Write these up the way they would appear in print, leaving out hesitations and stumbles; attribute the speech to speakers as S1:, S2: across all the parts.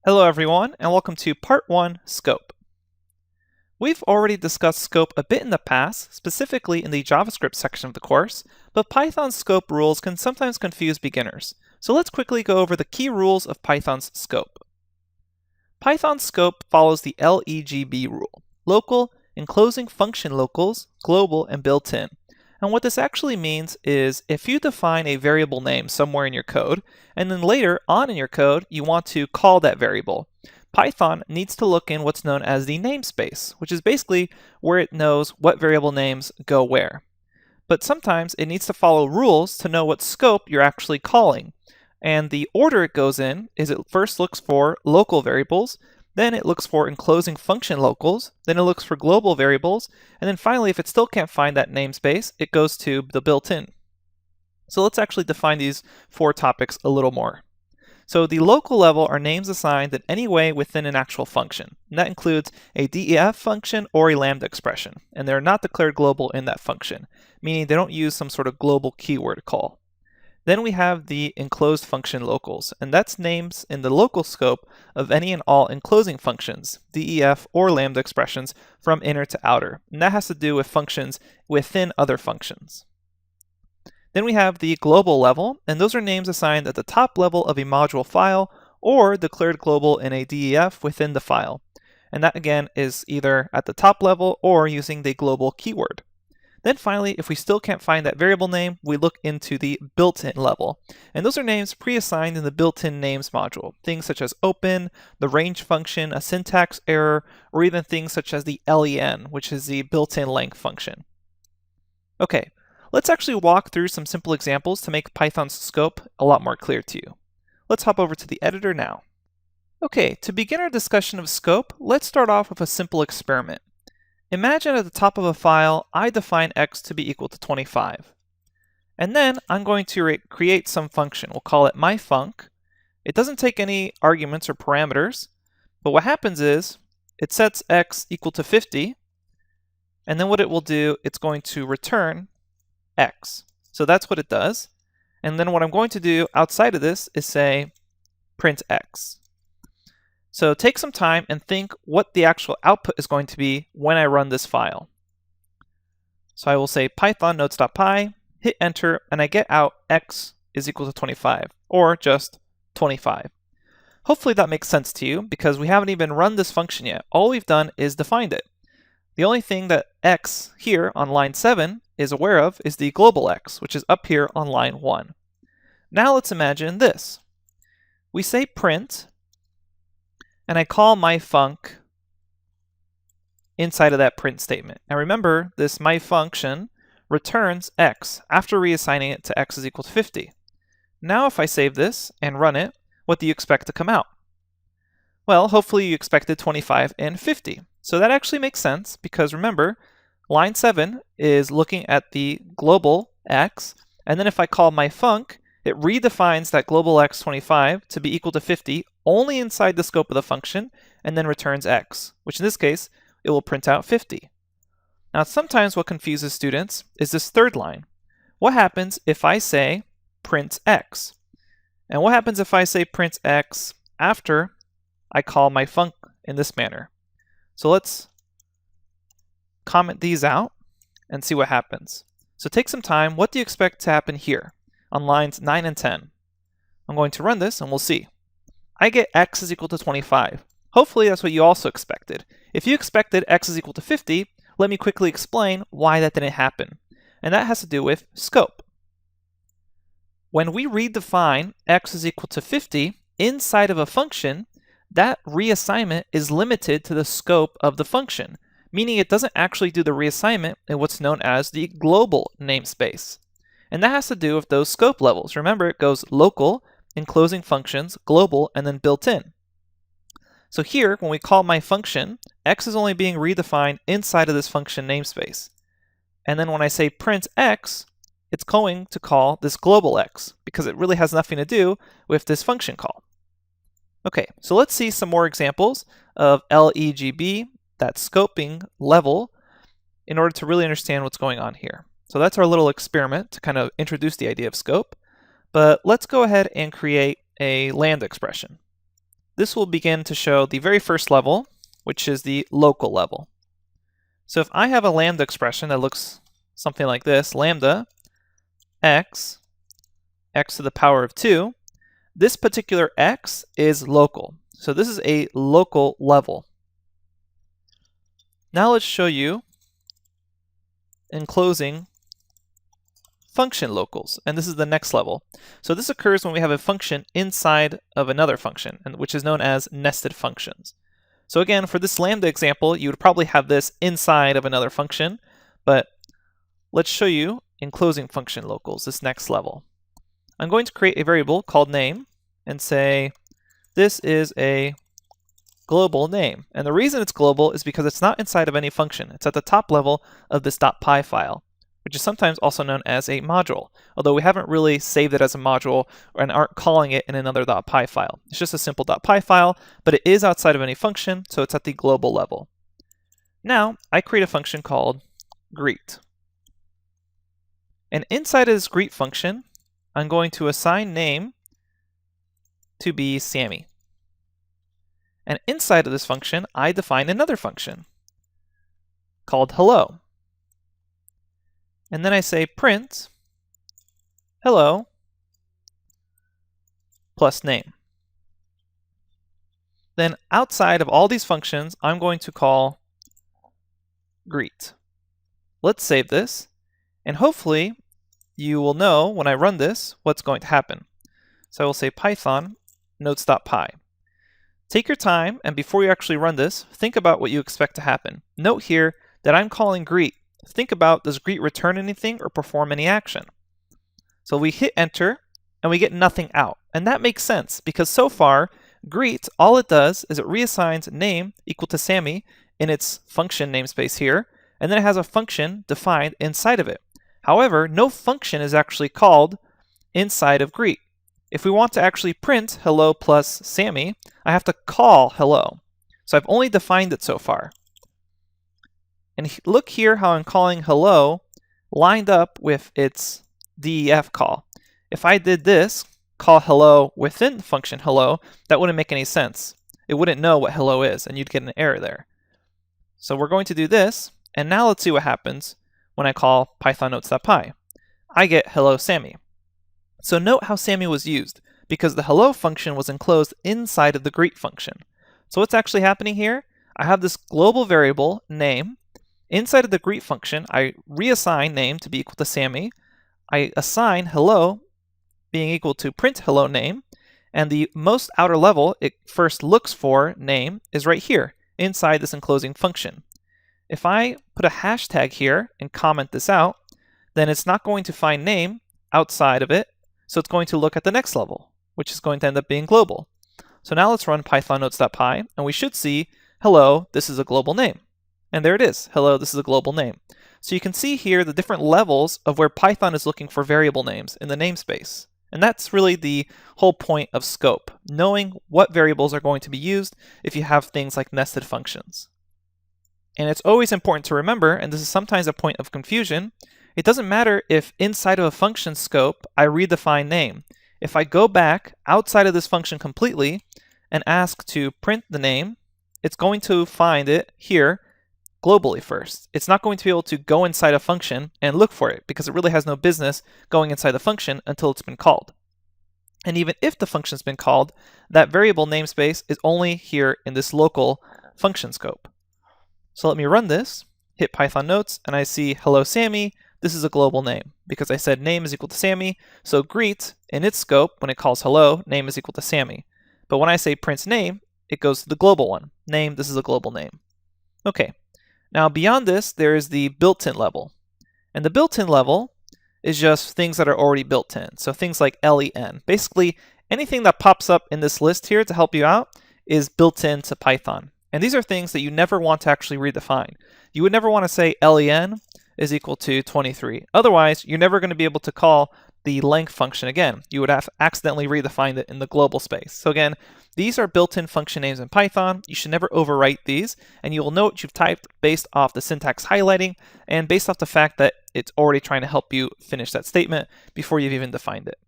S1: Hello everyone, and welcome to Part 1, Scope. We've already discussed scope a bit in the past, specifically in the JavaScript section of the course, but Python's scope rules can sometimes confuse beginners. So let's quickly go over the key rules of Python's scope. Python's scope follows the LEGB rule: local, enclosing function locals, global, and built-in. And what this actually means is if you define a variable name somewhere in your code, and then later on in your code you want to call that variable, Python needs to look in what's known as the namespace, which is basically where it knows what variable names go where. But sometimes it needs to follow rules to know what scope you're actually calling. And the order it goes in is it first looks for local variables, then it looks for enclosing function locals, then it looks for global variables, and then finally, if it still can't find that namespace, it goes to the built-in. So let's actually define these four topics a little more. So the local level are names assigned in any way within an actual function. And that includes a DEF function or a lambda expression. And they're not declared global in that function, meaning they don't use some sort of global keyword call. Then we have the enclosed function locals, and that's names in the local scope of any and all enclosing functions, DEF or lambda expressions, from inner to outer. And that has to do with functions within other functions. Then we have the global level, and those are names assigned at the top level of a module file or declared global in a DEF within the file. And that again is either at the top level or using the global keyword. Then finally, if we still can't find that variable name, we look into the built-in level. And those are names pre-assigned in the built-in names module. Things such as open, the range function, a syntax error, or even things such as the len, which is the built-in length function. Okay, let's actually walk through some simple examples to make Python's scope a lot more clear to you. Let's hop over to the editor now. Okay, to begin our discussion of scope, let's start off with a simple experiment. Imagine at the top of a file, I define x to be equal to 25. And then I'm going to create some function. We'll call it myfunc. It doesn't take any arguments or parameters, but what happens is it sets x equal to 50, and then what it will do, it's going to return x. So that's what it does. And then what I'm going to do outside of this is say print x. So take some time and think what the actual output is going to be when I run this file. So I will say python notes.py, hit enter, and I get out x is equal to 25, or just 25. Hopefully that makes sense to you because we haven't even run this function yet. All we've done is defined it. The only thing that x here on line 7 is aware of is the global x, which is up here on line 1. Now let's imagine this. We say print, and I call myfunc inside of that print statement. Now remember, this myfunction returns x after reassigning it to x is equal to 50. Now if I save this and run it, what do you expect to come out? Well, hopefully you expected 25 and 50. So that actually makes sense because remember, line 7 is looking at the global x, and then if I call myfunc, it redefines that global x 25 to be equal to 50 only inside the scope of the function, and then returns x, which in this case, it will print out 50. Now sometimes what confuses students is this third line. What happens if I say print x? And what happens if I say print x after I call myfunc in this manner? So let's comment these out and see what happens. So take some time. What do you expect to happen here on lines 9 and 10? I'm going to run this and we'll see. I get x is equal to 25. Hopefully that's what you also expected. If you expected x is equal to 50, let me quickly explain why that didn't happen. And that has to do with scope. When we redefine x is equal to 50 inside of a function, that reassignment is limited to the scope of the function, meaning it doesn't actually do the reassignment in what's known as the global namespace. And that has to do with those scope levels. Remember, it goes local, enclosing functions, global, and then built-in. So here, when we call my function, x is only being redefined inside of this function namespace. And then when I say print x, it's going to call this global x because it really has nothing to do with this function call. Okay, so let's see some more examples of LEGB, that scoping level, in order to really understand what's going on here. So that's our little experiment to kind of introduce the idea of scope. But let's go ahead and create a lambda expression. this will begin to show the very first level, which is the local level. So if I have a lambda expression that looks something like this, lambda x to the power of 2, this particular x is local. So this is a local level. Now let's show you enclosing function locals, and this is the next level. So this occurs when we have a function inside of another function, which is known as nested functions. So again, for this lambda example, you would probably have this inside of another function, but let's show you enclosing function locals, this next level. I'm going to create a variable called name and say this is a global name. And the reason it's global is because it's not inside of any function. It's at the top level of this .py file, which is sometimes also known as a module, although we haven't really saved it as a module and aren't calling it in another .py file. It's just a simple .py file, but it is outside of any function, so it's at the global level. Now, I create a function called greet. And inside of this greet function, I'm going to assign name to be Sammy. And inside of this function, I define another function called hello. And then I say print hello plus name. Then outside of all these functions, I'm going to call greet. Let's save this, and hopefully you will know when I run this what's going to happen. So I will say Python notes.py. Take your time, and before you actually run this, think about what you expect to happen. Note here that I'm calling greet. Think about, does greet return anything or perform any action? So we hit enter and we get nothing out. And that makes sense because so far, greet, all it does is it reassigns name equal to Sammy in its function namespace here, and then it has a function defined inside of it. However, no function is actually called inside of greet. If we want to actually print hello plus Sammy, I have to call hello. So I've only defined it so far. And look here how I'm calling hello lined up with its DEF call. If I did this, call hello within the function hello, that wouldn't make any sense. It wouldn't know what hello is, and you'd get an error there. So we're going to do this, and now let's see what happens when I call Python notes.py. I get hello Sammy. So note how Sammy was used, because the hello function was enclosed inside of the greet function. So what's actually happening here? I have this global variable, name. Inside of the greet function, I reassign name to be equal to Sammy. I assign hello being equal to print hello name. And the most outer level it first looks for name is right here, inside this enclosing function. If I put a hashtag here and comment this out, then it's not going to find name outside of it. So it's going to look at the next level, which is going to end up being global. So now let's run python notes.py, and we should see, hello, this is a global name. And there it is, hello, this is a global name. So you can see here the different levels of where Python is looking for variable names in the namespace. And that's really the whole point of scope, knowing what variables are going to be used if you have things like nested functions. And it's always important to remember, and this is sometimes a point of confusion, it doesn't matter if inside of a function scope I redefine name. If I go back outside of this function completely and ask to print the name, it's going to find it here globally first. It's not going to be able to go inside a function and look for it because it really has no business going inside the function until it's been called. And even if the function's been called, that variable namespace is only here in this local function scope. So let me run this, hit Python notes, and I see hello Sammy. This is a global name because I said name is equal to Sammy. So greet in its scope, when it calls hello, name is equal to Sammy. But when I say print name, it goes to the global one. Name, this is a global name. Okay. Now beyond this, there is the built-in level. And the built-in level is just things that are already built in. So things like len. Basically, anything that pops up in this list here to help you out is built into Python. And these are things that you never want to actually redefine. You would never want to say len is equal to 23. Otherwise, you're never going to be able to call the length function again. You would have accidentally redefined it in the global space. So again, these are built-in function names in Python. You should never overwrite these, and you will know what you've typed based off the syntax highlighting and based off the fact that it's already trying to help you finish that statement before you've even defined it.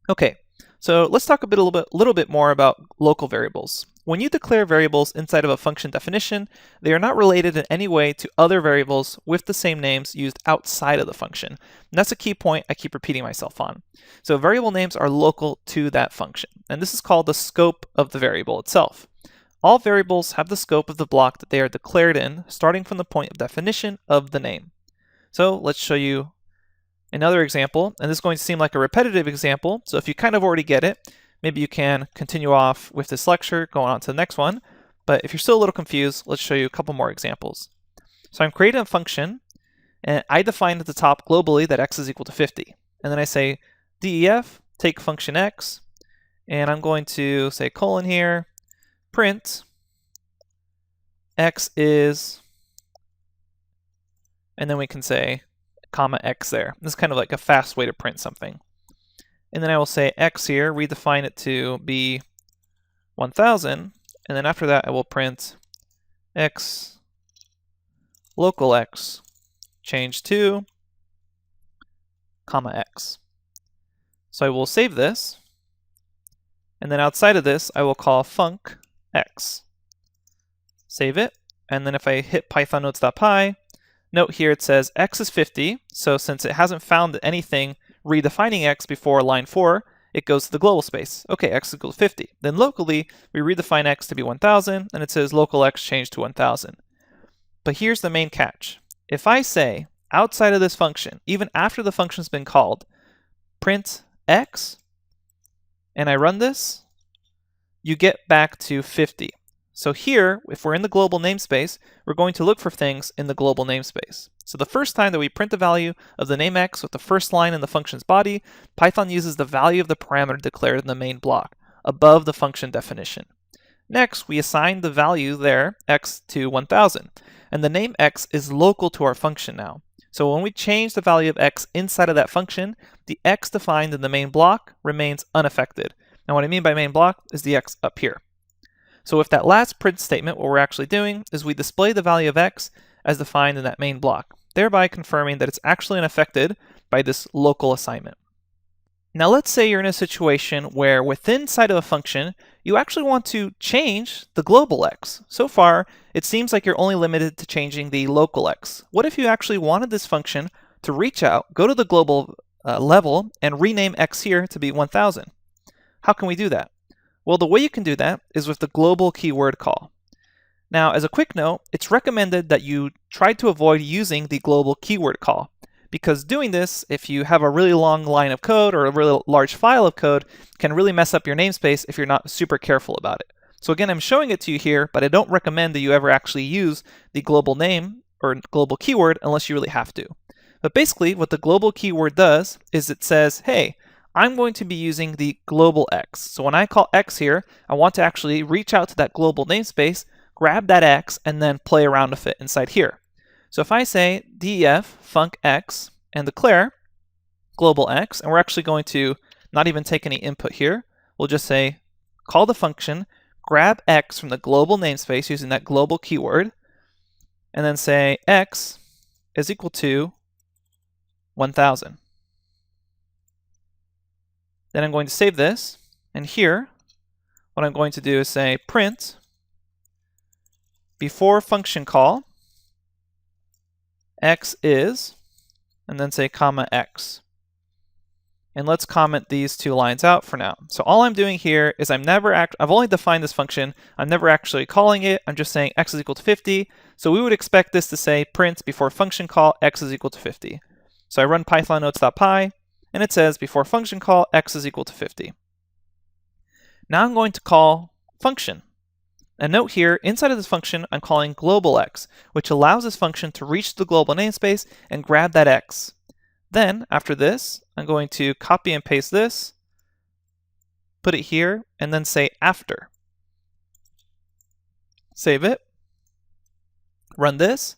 S1: Okay, so let's talk a little bit more about local variables. When you declare variables inside of a function definition, they are not related in any way to other variables with the same names used outside of the function. And that's a key point I keep repeating myself on. So variable names are local to that function, and this is called the scope of the variable itself. All variables have the scope of the block that they are declared in, starting from the point of definition of the name. So let's show you another example, and this is going to seem like a repetitive example, so if you kind of already get it, maybe you can continue off with this lecture, going on to the next one. But if you're still a little confused, let's show you a couple more examples. So I'm creating a function, and I define at the top globally that x is equal to 50. And then I say def, take function x, and I'm going to say colon here, print x is, and then we can say comma x there. This is kind of like a fast way to print something. And then I will say x here, redefine it to be 1000, and then after that I will print x local x change to comma x. So I will save this, and then outside of this I will call func x. Save it, and then if I hit python notes.py, note here it says x is 50, so since it hasn't found anything redefining x before line 4, it goes to the global space. Okay, x is equal to 50. Then locally, we redefine x to be 1000, and it says local x changed to 1000. But here's the main catch. If I say, outside of this function, even after the function's been called, print x, and I run this, you get back to 50. So here, if we're in the global namespace, we're going to look for things in the global namespace. So the first time that we print the value of the name x with the first line in the function's body, Python uses the value of the parameter declared in the main block, above the function definition. Next, we assign the value there, x, to 1000, and the name x is local to our function now. So when we change the value of x inside of that function, the x defined in the main block remains unaffected. And what I mean by main block is the x up here. So with that last print statement, what we're actually doing is we display the value of x as defined in that main block, thereby confirming that it's actually unaffected by this local assignment. Now let's say you're in a situation where within inside of a function, you actually want to change the global x. So far, it seems like you're only limited to changing the local x. What if you actually wanted this function to reach out, go to the global level, and rename x here to be 1000? How can we do that? Well, the way you can do that is with the global keyword call. Now, as a quick note, it's recommended that you try to avoid using the global keyword call, because doing this, if you have a really long line of code or a really large file of code, can really mess up your namespace if you're not super careful about it. So again, I'm showing it to you here, but I don't recommend that you ever actually use the global name or global keyword unless you really have to. But basically, what the global keyword does is it says, hey, I'm going to be using the global x. So when I call x here, I want to actually reach out to that global namespace, grab that x, and then play around with it inside here. So if I say def func x and declare global x, and we're actually going to not even take any input here, we'll just say call the function, grab x from the global namespace using that global keyword, and then say x is equal to 1000. Then I'm going to save this, and here, what I'm going to do is say print before function call, x is, and then say comma x. And let's comment these two lines out for now. So all I'm doing here is I've only defined this function, I'm never actually calling it, I'm just saying x is equal to 50. So we would expect this to say print before function call, x is equal to 50. So I run python notes.py, and it says before function call, x is equal to 50. Now I'm going to call function. And note here, inside of this function, I'm calling global x, which allows this function to reach the global namespace and grab that x. Then, after this, I'm going to copy and paste this, put it here, and then say after. Save it, run this,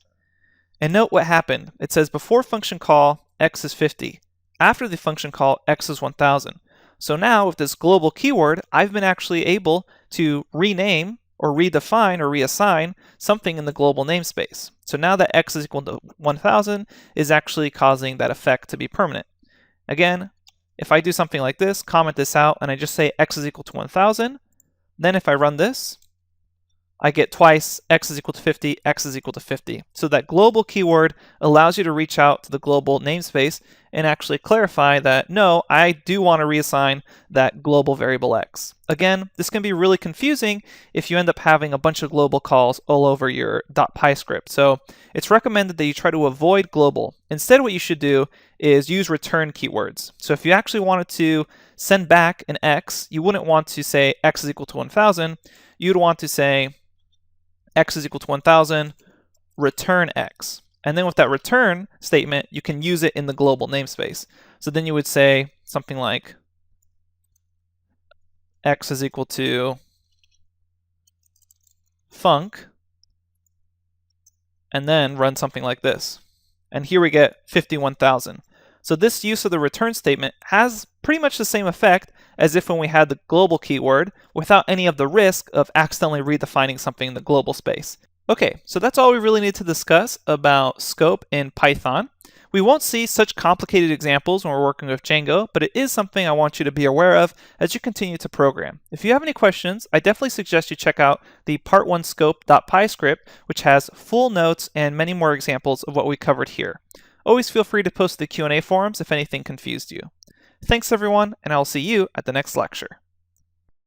S1: and note what happened. It says before function call, x is 50. After the function call, x is 1000. So now with this global keyword, I've been actually able to rename or redefine or reassign something in the global namespace. So now that x is equal to 1000 is actually causing that effect to be permanent. Again, If I do something like this, comment this out, and I just say x is equal to 1000, then if I run this, I get twice x is equal to 50, x is equal to 50. So that global keyword allows you to reach out to the global namespace and actually clarify that, no, I do want to reassign that global variable x. Again, this can be really confusing if you end up having a bunch of global calls all over your .py script. So it's recommended that you try to avoid global. Instead, what you should do is use return keywords. So if you actually wanted to send back an x, you wouldn't want to say x is equal to 1000. You'd want to say x is equal to 1000, return x. And then with that return statement, you can use it in the global namespace. So then you would say something like x is equal to func, and then run something like this. And here we get 51,000. So this use of the return statement has pretty much the same effect as if when we had the global keyword without any of the risk of accidentally redefining something in the global space. Okay, so that's all we really need to discuss about scope in Python. We won't see such complicated examples when we're working with Django, but it is something I want you to be aware of as you continue to program. If you have any questions, I definitely suggest you check out the part1scope.py script, which has full notes and many more examples of what we covered here. Always feel free to post the Q&A forums if anything confused you. Thanks everyone, and I will see you at the next lecture.